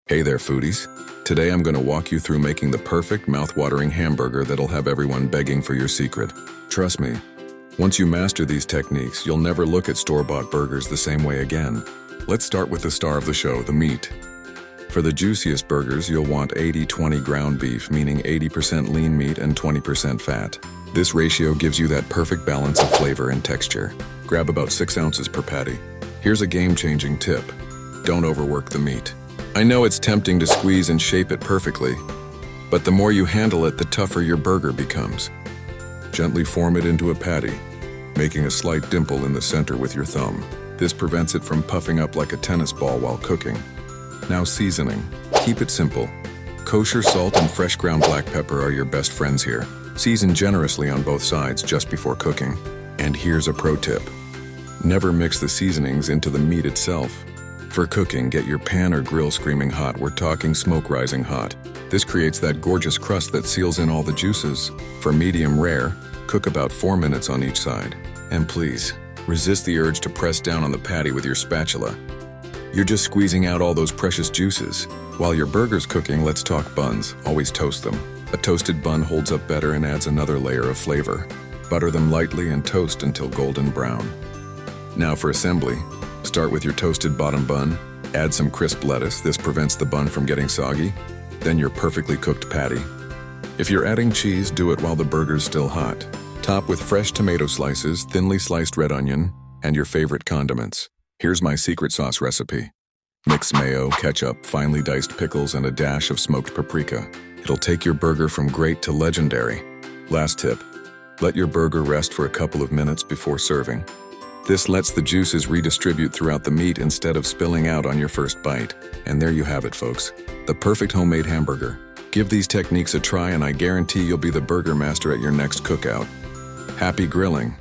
Hey there, foodies. Today I'm going to walk you through making the perfect mouth-watering hamburger that'll have everyone begging for your secret. Trust me, once you master these techniques, you'll never look at store-bought burgers the same way again. Let's start with the star of the show, the meat. For the juiciest burgers, you'll want 80-20 ground beef, meaning 80% lean meat and 20% fat. This ratio gives you that perfect balance of flavor and texture. Grab about 6 ounces per patty. Here's a game-changing tip. Don't overwork the meat. I know it's tempting to squeeze and shape it perfectly, but the more you handle it, the tougher your burger becomes. Gently form it into a patty, making a slight dimple in the center with your thumb. This prevents it from puffing up like a tennis ball while cooking. Now seasoning. Keep it simple. Kosher salt and fresh ground black pepper are your best friends here. Season generously on both sides just before cooking. And here's a pro tip. Never mix the seasonings into the meat itself. For cooking, get your pan or grill screaming hot. We're talking smoke rising hot. This creates that gorgeous crust that seals in all the juices. For medium rare, cook about 4 minutes on each side. And please, resist the urge to press down on the patty with your spatula. You're just squeezing out all those precious juices. While your burger's cooking, let's talk buns. Always toast them. A toasted bun holds up better and adds another layer of flavor. Butter them lightly and toast until golden brown. Now for assembly. Start with your toasted bottom bun, add some crisp lettuce. This prevents the bun from getting soggy. Then your perfectly cooked patty. If you're adding cheese, do it while the burger's still hot. Top with fresh tomato slices, thinly sliced red onion, and your favorite condiments. Here's my secret sauce recipe. Mix mayo, ketchup, finely diced pickles, and a dash of smoked paprika. It'll take your burger from great to legendary. Last tip, let your burger rest for a couple of minutes before serving. This lets the juices redistribute throughout the meat instead of spilling out on your first bite. And there you have it, folks. The perfect homemade hamburger. Give these techniques a try and I guarantee you'll be the burger master at your next cookout. Happy grilling!